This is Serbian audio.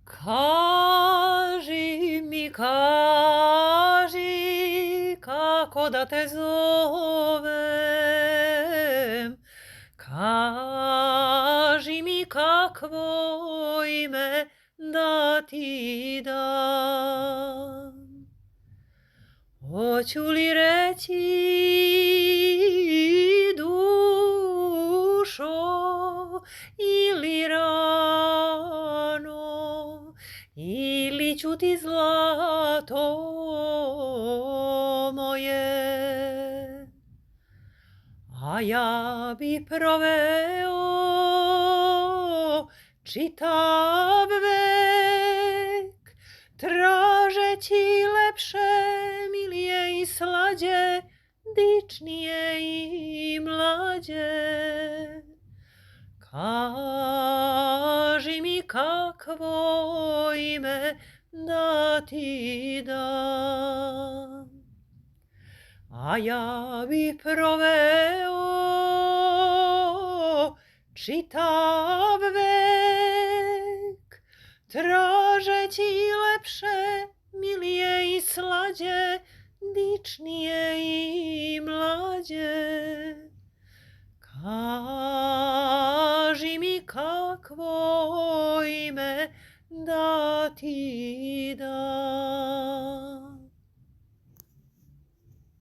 Kaži, kako da te zovem, kaži mi kakvo ime da ti dam. Hoću li reći dušo ili rano, ili ću ti zlato moje, a ja bi proveo čitav vek tražeći lepše, milije i slađe, dičnije i mlađe. Kaži mi kakvo ime da ti dam, a ja bi proveo čitav vek tražeći lepše, milije i slađe, dičnije i mlađe. Kaži mi kakvo ime da ti dam.